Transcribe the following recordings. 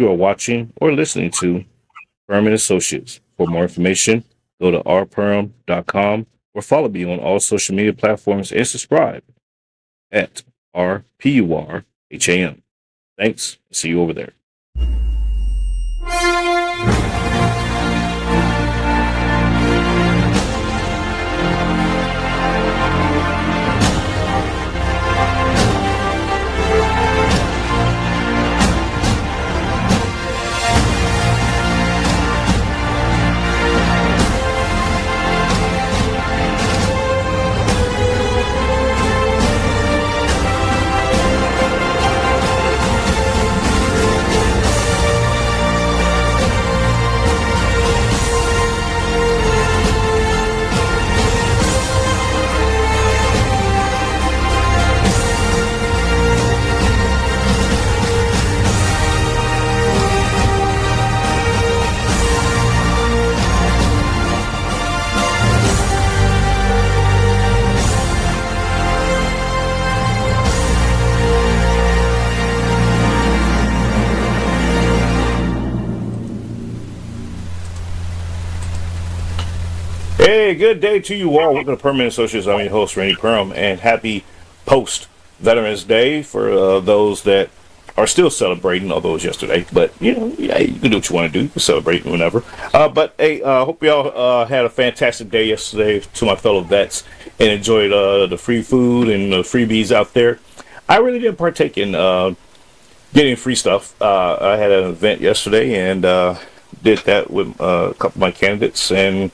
You are watching or listening to Purham and Associates. For more information, go to rpurham.com or follow me on all social media platforms and subscribe at RPURHAM. Thanks. See you over there. Hey, good day to you all. Welcome to Permanent Associates. I'm your host, Randy Purham, and happy post-Veterans Day for those that are still celebrating, although it was yesterday. But, yeah, you can do what you want to do. You can celebrate whenever. But, hey, hope y'all had a fantastic day yesterday to my fellow vets and enjoyed the free food and the freebies out there. I really didn't partake in getting free stuff. I had an event yesterday and did that with a couple of my candidates and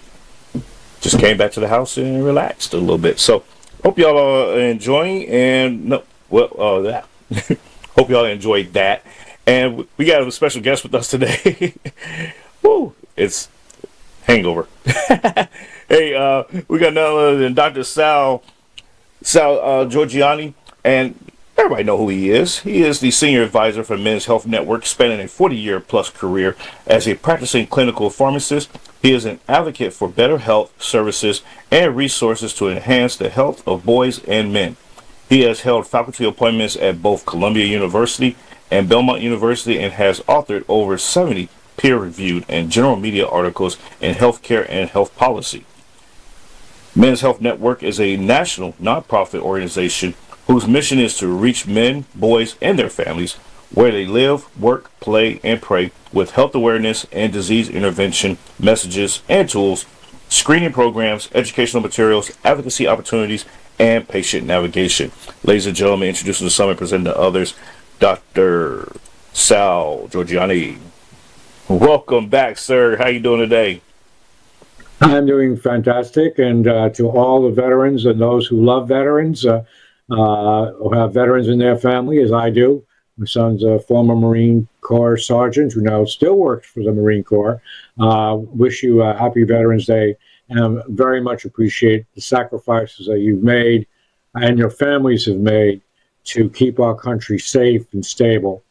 just came back to the house and relaxed a little bit. So hope y'all are enjoying that. Hope y'all enjoyed that. And we got a special guest with us today. Woo! It's hangover. Hey, we got none other than Dr. Sal Giorgianni, and everybody know who he is. He is the senior advisor for Men's Health Network, spanning a 40-year plus career as a practicing clinical pharmacist. He is an advocate for better health services and resources to enhance the health of boys and men. He has held faculty appointments at both Columbia University and Belmont University and has authored over 70 peer-reviewed and general media articles in healthcare and health policy. Men's Health Network is a national nonprofit organization whose mission is to reach men, boys, and their families where they live, work, play, and pray with health awareness and disease intervention messages and tools, screening programs, educational materials, advocacy opportunities, and patient navigation. Ladies and gentlemen, introducing the summit, presenting to others, Dr. Sal Giorgianni. Welcome back, sir. How you doing today? I'm doing fantastic, and to all the veterans and those who love veterans, who have veterans in their family, as I do. My son's a former Marine Corps sergeant who now still works for the Marine Corps. Wish you a happy Veterans Day, and very much appreciate the sacrifices that you've made and your families have made to keep our country safe and stable.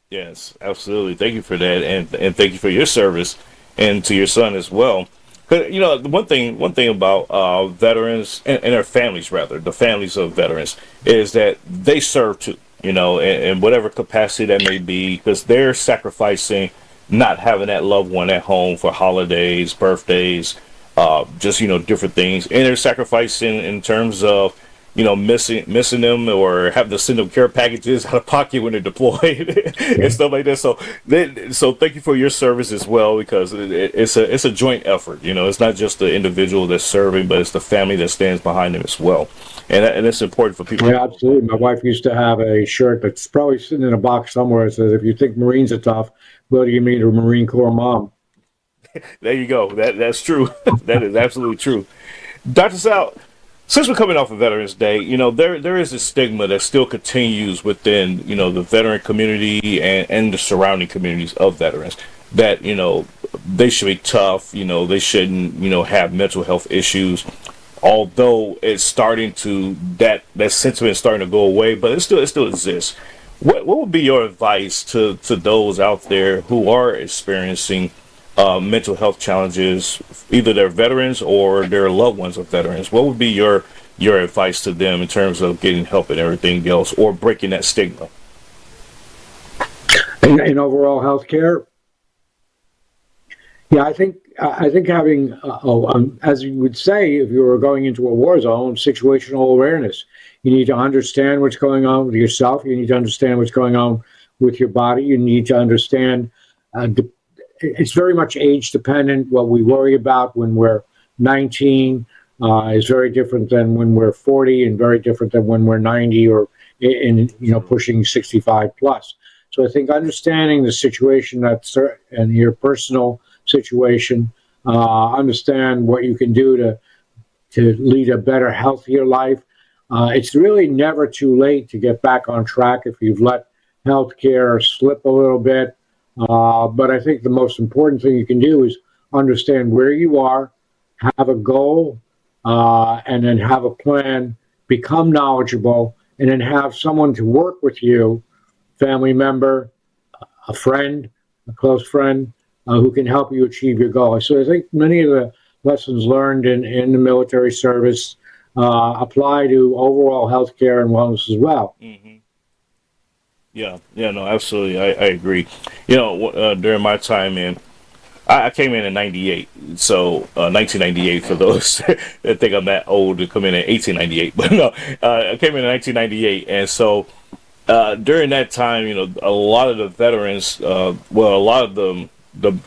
Yes, absolutely. Thank you for that, and thank you for your service, and to your son as well. The one thing about veterans and their families, rather, the families of veterans, is that they serve too, in whatever capacity that may be, because they're sacrificing not having that loved one at home for holidays, birthdays, just, different things. And they're sacrificing in terms of, missing them or having to send them care packages out of pocket when they're deployed and stuff like that. So thank you for your service as well, because it's a joint effort. It's not just the individual that's serving, but it's the family that stands behind them as well. And it's important for people. Yeah, absolutely. My wife used to have a shirt that's probably sitting in a box somewhere. It says, "If you think Marines are tough, what do you mean a Marine Corps mom?" There you go. That's true. That is absolutely true. Dr. Sal, since we're coming off of Veterans Day, there is a stigma that still continues within, the veteran community and the surrounding communities of veterans that, they should be tough, they shouldn't, have mental health issues. Although it's starting to, that sentiment is starting to go away, but it still exists. What would be your advice to those out there who are experiencing mental health challenges, either they're veterans or their loved ones of veterans? What would be your advice to them in terms of getting help and everything else, or breaking that stigma? in overall healthcare. Yeah, I think having, as you would say, if you were going into a war zone, situational awareness. You need to understand what's going on with yourself. You need to understand what's going on with your body. You need to understand. It's very much age dependent. What we worry about when we're 19 is very different than when we're 40, and very different than when we're 90 or pushing 65 plus. So I think understanding the situation and your personal situation, understand what you can do to lead a better, healthier life. It's really never too late to get back on track if you've let healthcare slip a little bit. But I think the most important thing you can do is understand where you are, have a goal, and then have a plan, become knowledgeable, and then have someone to work with you, family member, a friend, a close friend, who can help you achieve your goal. So I think many of the lessons learned in the military service apply to overall healthcare and wellness as well. Hmm. Yeah, yeah, no, absolutely, I agree. During my time in, I came in 98, so 1998 for those that think I'm that old to come in 1898. But no, I came in 1998, and so during that time, a lot of the veterans, well, a lot of the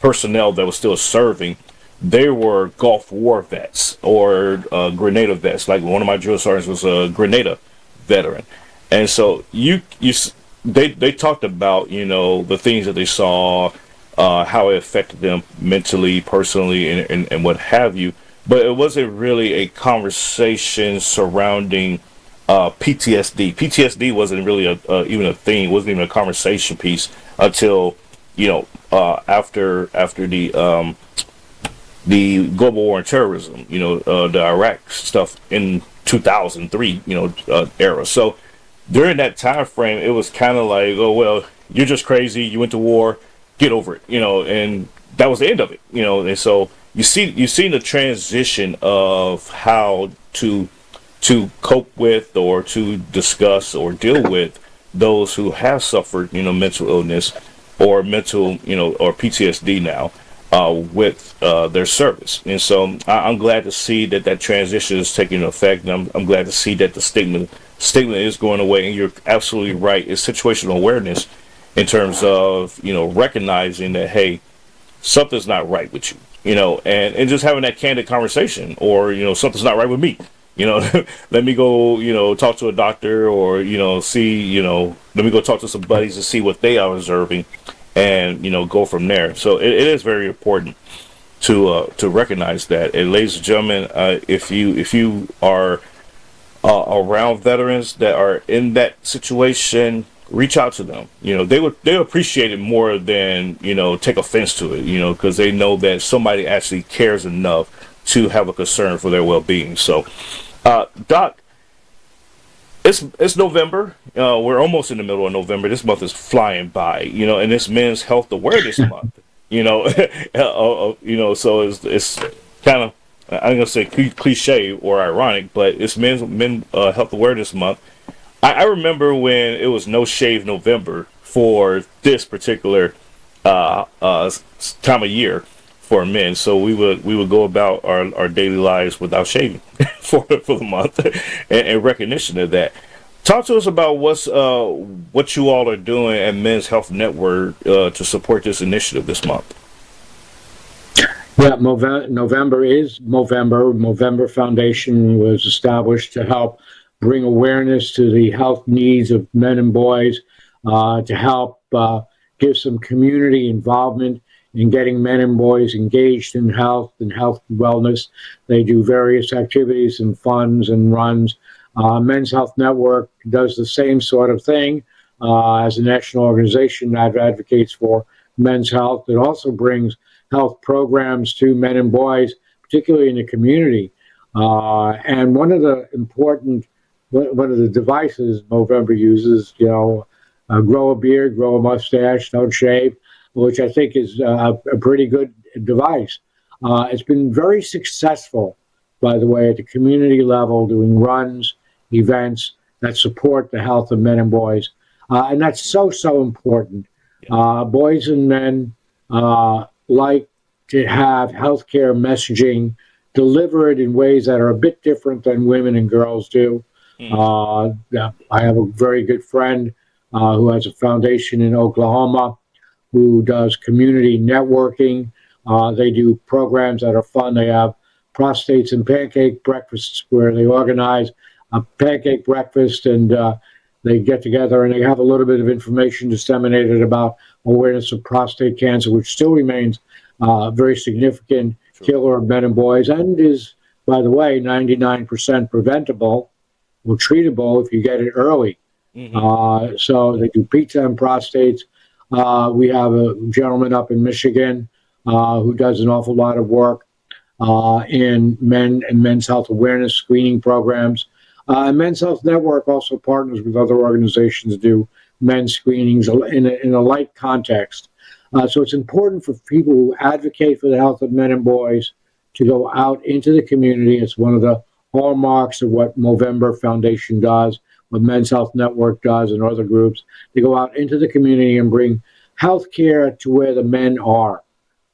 personnel that was still serving, they were Gulf War vets or Grenada vets. Like one of my drill sergeants was a Grenada veteran, and so they talked about the things that they saw, how it affected them mentally, personally, and what have you. But it wasn't really a conversation surrounding PTSD. PTSD wasn't really even a thing. It wasn't even a conversation piece until after the global war on terrorism. The Iraq stuff in 2003. Era. So during that time frame, it was kind of like, oh well, you're just crazy. You went to war. Get over it. And that was the end of it. And so you see the transition of how to cope with or to discuss or deal with those who have suffered, mental illness or mental, or PTSD now with their service. And so I'm glad to see that transition is taking effect. And I'm glad to see that the stigma is going away. And you're absolutely right. It's situational awareness in terms of, recognizing that, hey, something's not right with you, and just having that candid conversation, or, something's not right with me. Let me go, talk to a doctor, or, see, let me go talk to some buddies and see what they are observing, and, go from there. So it is very important to recognize that. And ladies and gentlemen, if you are around veterans that are in that situation, reach out to them. They appreciate it more than take offense to it. Because they know that somebody actually cares enough to have a concern for their well-being. So, Doc, it's November. We're almost in the middle of November. This month is flying by. And it's Men's Health Awareness Month. So it's kind of, I'm gonna say cliche or ironic, but it's Men Health Awareness Month. I remember when it was No Shave November for this particular time of year for men. So we would go about our daily lives without shaving for the month, and recognition of that. Talk to us about what you all are doing at Men's Health Network to support this initiative this month. Yeah, November is Movember. Movember Foundation was established to help bring awareness to the health needs of men and boys, to help give some community involvement in getting men and boys engaged in health and health and wellness. They do various activities and funds and runs. Men's Health Network does the same sort of thing as a national organization that advocates for men's health. It also brings health programs to men and boys, particularly in the community. And one of the devices Movember uses, grow a beard, grow a mustache, don't shave, which I think is a pretty good device. It's been very successful, by the way, at the community level, doing runs, events that support the health of men and boys. And that's so important. Boys and men like to have healthcare messaging delivered in ways that are a bit different than women and girls do. Mm-hmm. I have a very good friend who has a foundation in Oklahoma who does community networking. They do programs that are fun. They have prostates and pancake breakfasts where they organize a pancake breakfast and they get together and they have a little bit of information disseminated about awareness of prostate cancer, which still remains a very significant Sure. killer of men and boys and is, by the way, 99% preventable or treatable if you get it early. Mm-hmm. So they do pizza and prostates. We have a gentleman up in Michigan who does an awful lot of work in men and men's health awareness screening programs. Men's Health Network also partners with other organizations to do men's screenings in a light context. So it's important for people who advocate for the health of men and boys to go out into the community. It's one of the hallmarks of what Movember Foundation does, what Men's Health Network does, and other groups. They go out into the community and bring health care to where the men are.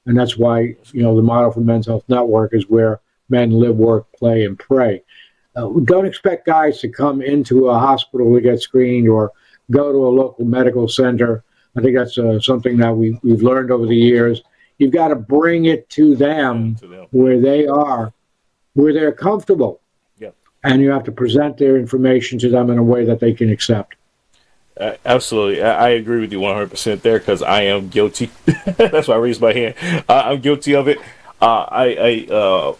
And that's why, the model for Men's Health Network is where men live, work, play, and pray. Don't expect guys to come into a hospital to get screened or go to a local medical center. I think that's something that we've learned over the years. You've got to bring it to them where they are, where they're comfortable. Yeah. And you have to present their information to them in a way that they can accept. Absolutely. I agree with you 100% there because I am guilty. That's why I raised my hand. I'm guilty of it. My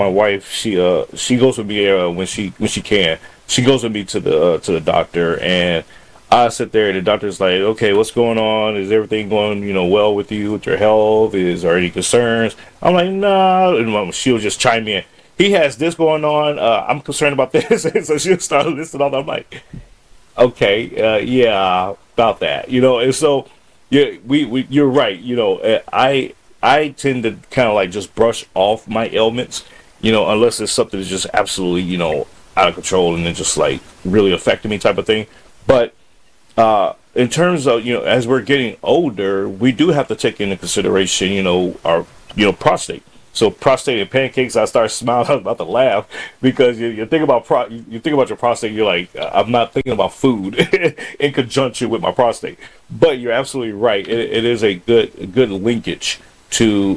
wife, she goes with me when she can. She goes with me to the doctor, and I sit there, and the doctor's like, "Okay, what's going on? Is everything going well with you, with your health? Is there any concerns?" I'm like, "No," and she'll just chime in. He has this going on. I'm concerned about this, and so she'll start listing all. I'm like, "Okay, yeah, about that," and so yeah, you're right. I tend to kind of like just brush off my ailments, unless it's something that's just absolutely, out of control and then just like really affecting me type of thing. But in terms of, as we're getting older, we do have to take into consideration, our, prostate. So prostate and pancakes, I start smiling. I was about to laugh because you think about you think about your prostate. You're like, I'm not thinking about food in conjunction with my prostate. But you're absolutely right. It is a good linkage to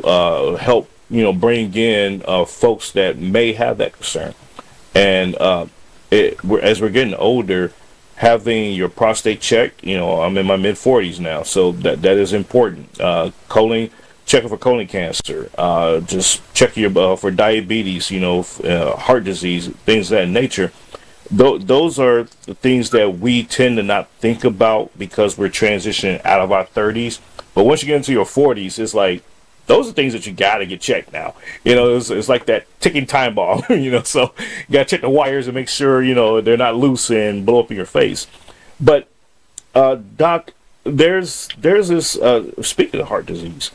help bring in folks that may have that concern. And as we're getting older, having your prostate checked. I'm in my mid 40s now, so that is important. Checking for colon cancer, just checking your for diabetes, heart disease, things of that nature. Those are the things that we tend to not think about because we're transitioning out of our 30s. But once you get into your 40s, it's like those are things that you gotta get checked now. It's like that ticking time bomb. So you gotta check the wires and make sure they're not loose and blow up in your face. But Doc, there's this. Speaking of heart disease,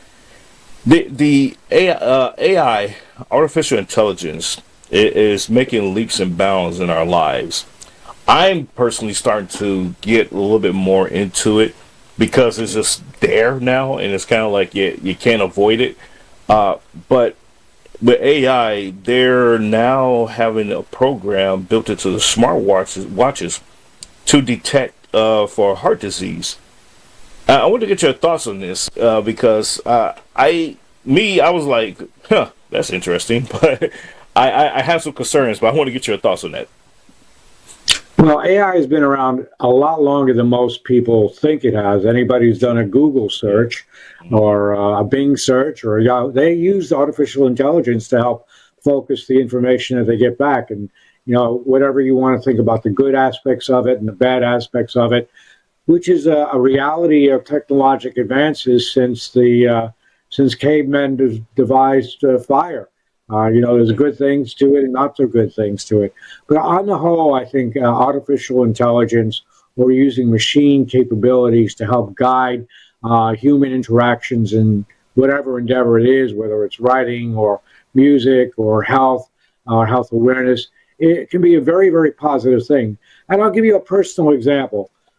the AI, artificial intelligence, is making leaps and bounds in our lives. I'm personally starting to get a little bit more into it because it's just there now, and it's kind of like you can't avoid it. But with AI, they're now having a program built into the smart watches to detect for heart disease. I want to get your thoughts on this because I was like, huh, that's interesting, but I have some concerns, but I want to get your thoughts on that. Well, AI has been around a lot longer than most people think it has. Anybody who's done a Google search or a Bing search or they use artificial intelligence to help focus the information that they get back. And, whatever you want to think about the good aspects of it and the bad aspects of it, which is a reality of technological advances since cavemen devised fire. There's good things to it and not so good things to it. But on the whole, I think artificial intelligence or using machine capabilities to help guide human interactions in whatever endeavor it is, whether it's writing or music or health awareness, it can be a very, very positive thing. And I'll give you a personal example.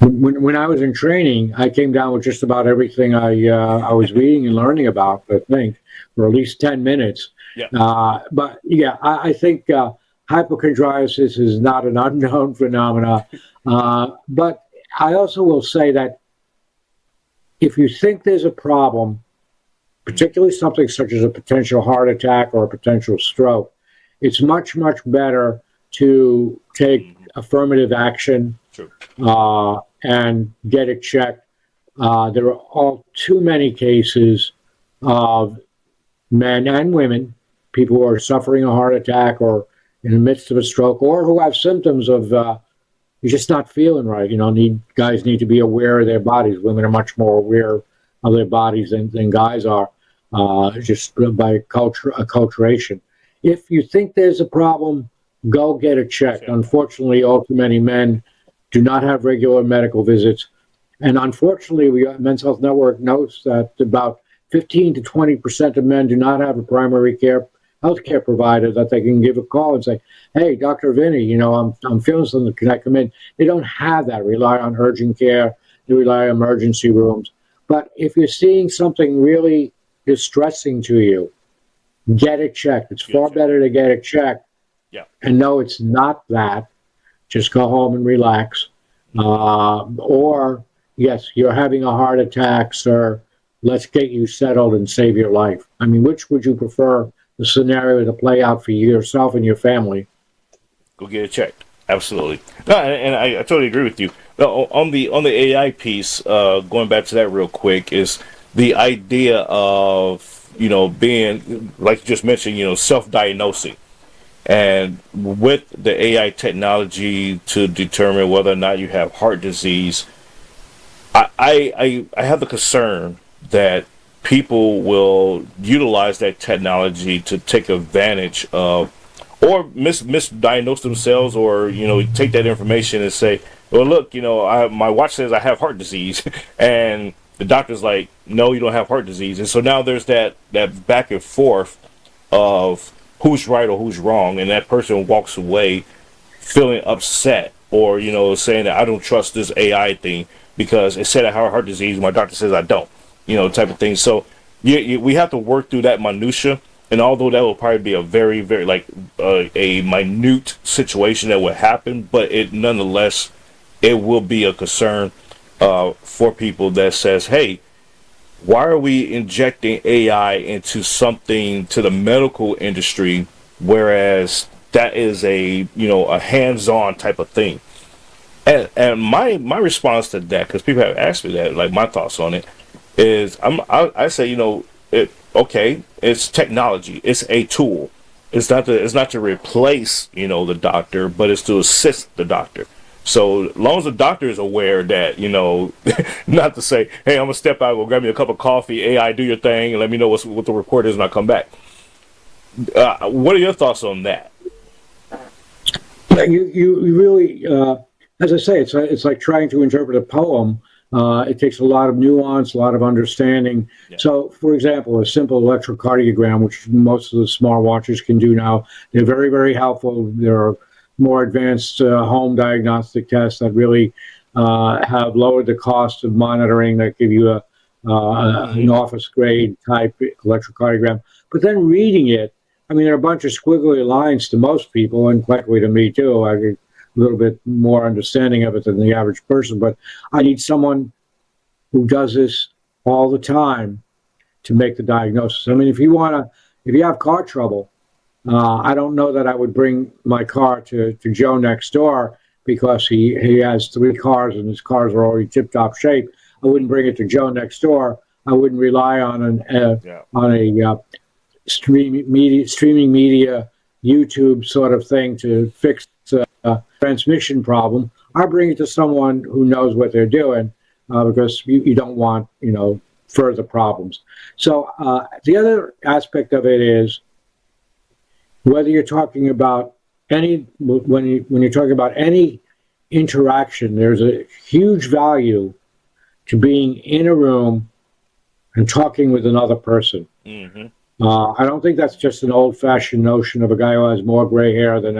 When I was in training, I came down with just about everything I was reading and learning about, I think, for at least 10 minutes. Yeah. But yeah, I think hypochondriasis is not an unknown phenomenon. But I also will say that if you think there's a problem, particularly something such as a potential heart attack or a potential stroke, it's much, much better to take affirmative action True. and get it checked. There are all too many cases of men and women, people who are suffering a heart attack or in the midst of a stroke, or who have symptoms of you're just not feeling right. Guys need to be aware of their bodies. Women are much more aware of their bodies than guys are, just by acculturation. If you think there's a problem, go get it checked. Unfortunately, all too many men do not have regular medical visits. And unfortunately, Men's Health Network notes that about 15 to 20% of men do not have a primary care healthcare provider that they can give a call and say, "Hey, Dr. Vinny, I'm feeling something. Can I come in?" They don't have that. Rely on urgent care. They rely on emergency rooms. But if you're seeing something really distressing to you, get it checked. It's far better to get it checked. Yeah. And know it's not that. Just go home and relax. Or, yes, you're having a heart attack, sir. Let's get you settled and save your life. I mean, which would you prefer the scenario to play out for yourself and your family? Go get it checked. Absolutely. No, and I totally agree with you. Now, on the AI piece, going back to that real quick, is the idea of being, like you just mentioned, self-diagnosing, and with the AI technology to determine whether or not you have heart disease. I have the concern that people will utilize that technology to take advantage of, or misdiagnose themselves, or take that information and say, well, look, my watch says I have heart disease, and the doctor's like, no, you don't have heart disease. And so now there's that back and forth of who's right or who's wrong, and that person walks away feeling upset, or saying that I don't trust this AI thing because it said I have heart disease, my doctor says I don't, type of thing. So we have to work through that minutia. And although that will probably be a very, very a minute situation that would happen, but it nonetheless, it will be a concern for people that says, hey, why are we injecting AI into something, to the medical industry, whereas that is a hands-on type of thing? And my response to that, because people have asked me that, like my thoughts on it, is I say, okay, it's technology, it's a tool. It's not to replace the doctor, but it's to assist the doctor. So as long as the doctor is aware that not to say, hey, I'm gonna step out, go grab me a cup of coffee, AI, do your thing, and let me know what the report is, and I'll come back. What are your thoughts on that? Yeah, you really, as I say, it's like trying to interpret a poem. It takes a lot of nuance, a lot of understanding. Yeah. So, for example, a simple electrocardiogram, which most of the smartwatches can do now, they're very, very helpful. There are more advanced home diagnostic tests that really have lowered the cost of monitoring, that give you an office grade type electrocardiogram. But then reading it, I mean, there are a bunch of squiggly lines to most people, and likely to me too. I get a little bit more understanding of it than the average person, but I need someone who does this all the time to make the diagnosis. I mean, if you have car trouble, I don't know that I would bring my car to Joe next door because he has 3 cars and his cars are already tip-top shape. I wouldn't bring it to Joe next door. I wouldn't rely on a streaming media YouTube sort of thing to fix a transmission problem. I bring it to someone who knows what they're doing because you don't want further problems. So the other aspect of it is, whether you're talking about when you're talking about any interaction, there's a huge value to being in a room and talking with another person. Mm-hmm. I don't think that's just an old-fashioned notion of a guy who has more gray hair than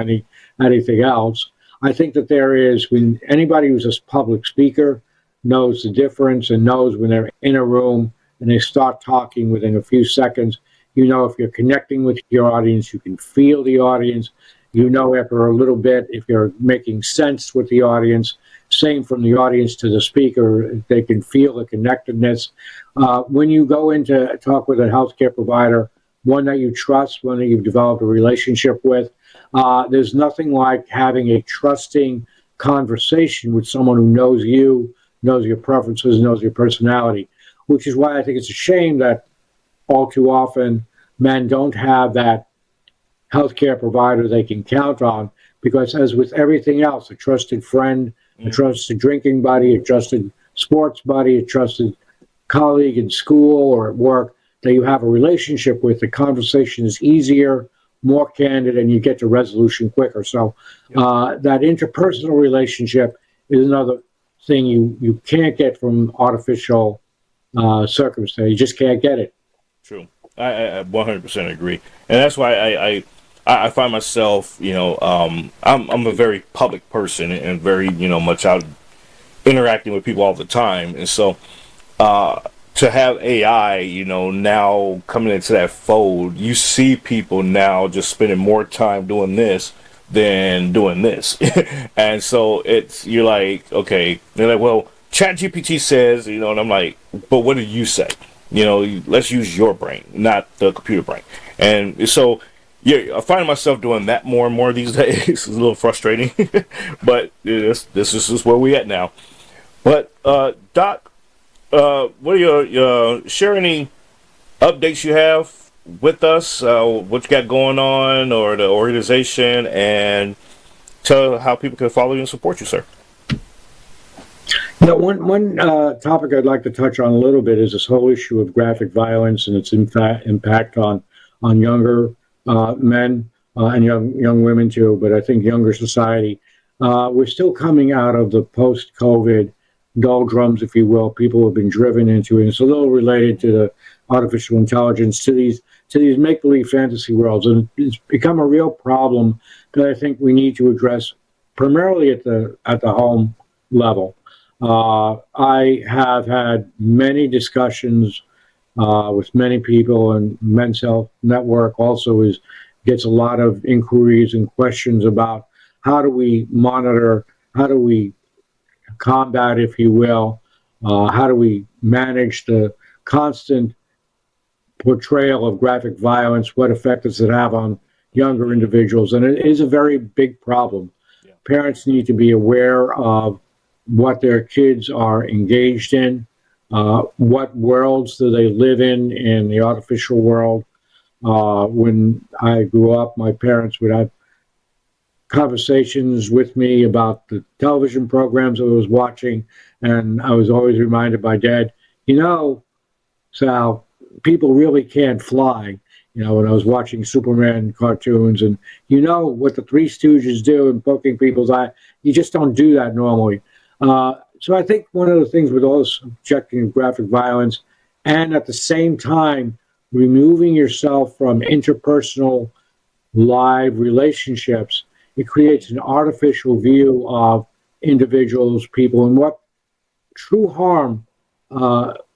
anything else. I think that there is, when anybody who's a public speaker knows the difference and knows when they're in a room and they start talking within a few seconds, you know if you're connecting with your audience, you can feel the audience, you know after a little bit if you're making sense with the audience. Same from the audience to the speaker, they can feel the connectedness. When you go in to talk with a healthcare provider, one that you trust, one that you've developed a relationship with, there's nothing like having a trusting conversation with someone who knows you, knows your preferences, knows your personality, which is why I think it's a shame that all too often men don't have that healthcare provider they can count on, because as with everything else, a trusted friend, a trusted drinking buddy, a trusted sports buddy, a trusted colleague in school or at work that you have a relationship with, the conversation is easier, more candid, and you get to resolution quicker. So that interpersonal relationship is another thing you can't get from artificial circumstance. You just can't get it. True. I 100% agree, and that's why I find myself, I'm a very public person and very, much out interacting with people all the time, and so to have AI, now coming into that fold, you see people now just spending more time doing this than doing this, and so you're like, okay, they're like, well, ChatGPT says, and I'm like, but what do you say? Let's use your brain, not the computer brain. And so, yeah, I find myself doing that more and more these days. It's a little frustrating, but this is just where we at now. But Doc, what are your share any updates you have with us? What you got going on, or the organization, and tell how people can follow you and support you, sir. One topic I'd like to touch on a little bit is this whole issue of graphic violence and its impact on younger men and young women too. But I think younger society. We're still coming out of the post-COVID doldrums, if you will. People have been driven into it. It's a little related to the artificial intelligence, to these make-believe fantasy worlds, and it's become a real problem that I think we need to address primarily at the home level. I have had many discussions with many people, and Men's Health Network also gets a lot of inquiries and questions about how do we monitor, how do we combat, if you will, how do we manage the constant portrayal of graphic violence, what effect does it have on younger individuals, and it is a very big problem. Yeah. Parents need to be aware of what their kids are engaged in, what worlds do they live in the artificial world. When I grew up, my parents would have conversations with me about the television programs I was watching, and I was always reminded by Dad, Sal, people really can't fly. When I was watching Superman cartoons, and what the Three Stooges do in poking people's eye, you just don't do that normally. So I think one of the things with all this subjecting of graphic violence, and at the same time removing yourself from interpersonal live relationships, it creates an artificial view of individuals, people, and what true harm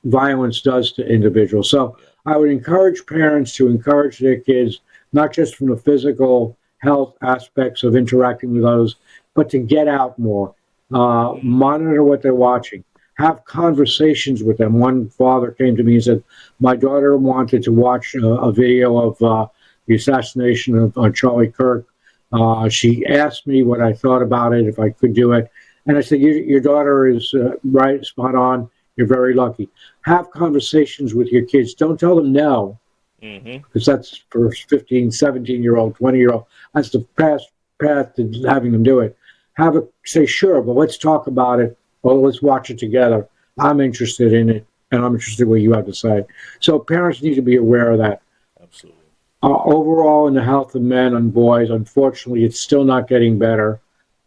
violence does to individuals. So I would encourage parents to encourage their kids, not just from the physical health aspects of interacting with others, but to get out more. Monitor what they're watching, have conversations with them. One father came to me and said, my daughter wanted to watch a video of the assassination of Charlie Kirk. She asked me what I thought about it, if I could do it. And I said, your daughter is right, spot on. You're very lucky. Have conversations with your kids. Don't tell them no, because that's for 15, 17-year-old, 20-year-old. That's the path to having them do it. Say, sure, but let's talk about it, or let's watch it together. I'm interested in it, and I'm interested in what you have to say. So parents need to be aware of that. Absolutely. Overall, in the health of men and boys, unfortunately, it's still not getting better.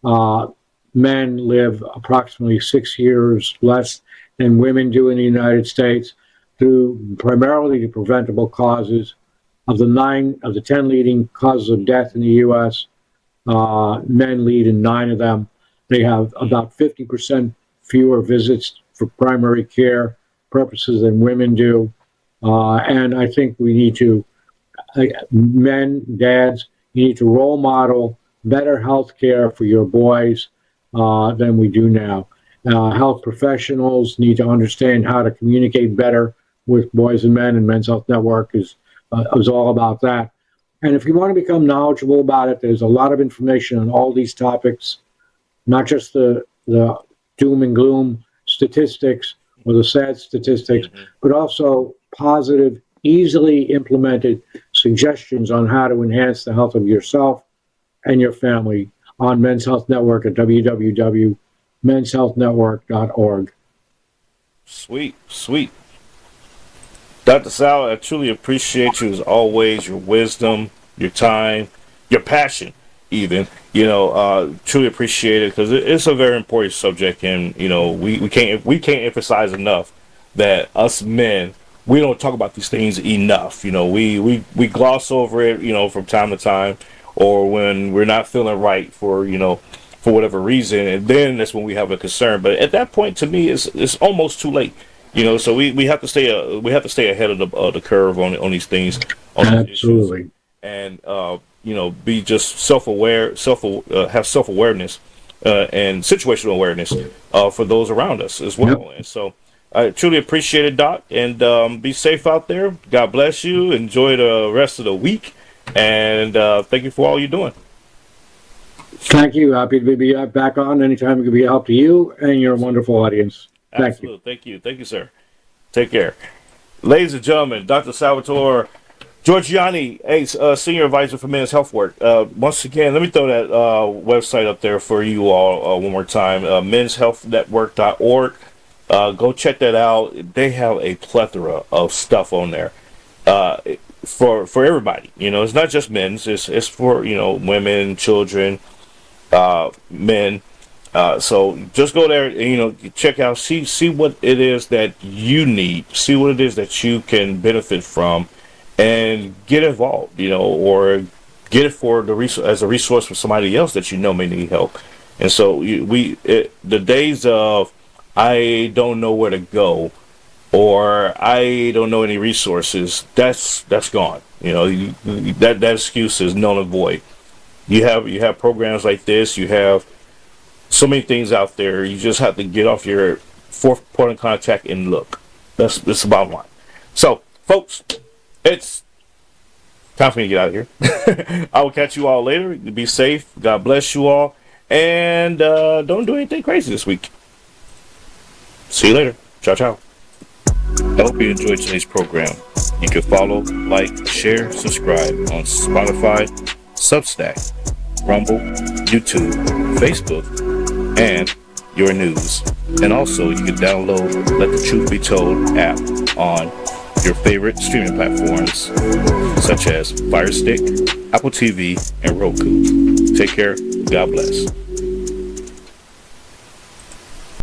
Men live approximately 6 years less than women do in the United States, due primarily to preventable causes. Of the 10 leading causes of death in the U.S., Men lead in 9 of them. They have about 50% fewer visits for primary care purposes than women do. And I think we need to, men, dads, you need to role model better health care for your boys than we do now. Health professionals need to understand how to communicate better with boys and men, and Men's Health Network is all about that. And if you want to become knowledgeable about it, there's a lot of information on all these topics, not just the doom and gloom statistics or the sad statistics, but also positive, easily implemented suggestions on how to enhance the health of yourself and your family on Men's Health Network at www.menshealthnetwork.org. Sweet, sweet. Dr. Sal, I truly appreciate you as always, your wisdom, your time, your passion, even. Truly appreciate it because it's a very important subject, and we can't emphasize enough that us men, we don't talk about these things enough. We gloss over it, from time to time, or when we're not feeling right for whatever reason, and then that's when we have a concern. But at that point, to me, it's almost too late. So we have to stay ahead of the curve on these things, on these Absolutely. issues, and be just self-aware, have self-awareness and situational awareness for those around us as well. Yep. And so I truly appreciate it, Doc, and be safe out there. God bless you. Enjoy the rest of the week, and thank you for all you're doing. Thank you. Happy to be back on anytime we can be a help to you and your wonderful audience. Thank you. Thank you, sir. Take care. Ladies and gentlemen, Dr. Salvatore Giorgianni, Senior Advisor for Men's Health Work. Once again, let me throw that website up there for you all one more time, menshealthnetwork.org. Go check that out. They have a plethora of stuff on there for everybody. It's not just men's. It's for, women, children, men. So just go there and, check out, see what it is that you need, see what it is that you can benefit from, and get involved, or get it as a resource for somebody else that may need help. And so the days of I don't know where to go, or I don't know any resources, that's gone. That excuse is null and void. You have programs like this. You have so many things out there. You just have to get off your fourth point of contact and look. That's the bottom line. So, folks, it's time for me to get out of here. I will catch you all later. Be safe. God bless you all. And don't do anything crazy this week. See you later. Ciao, ciao. I hope you enjoyed today's program. You can follow, like, share, subscribe on Spotify, Substack, Rumble, YouTube, Facebook, and your news. And also, you can download Let the Truth Be Told app on your favorite streaming platforms, such as Fire Stick, Apple TV, and Roku. Take care. God bless.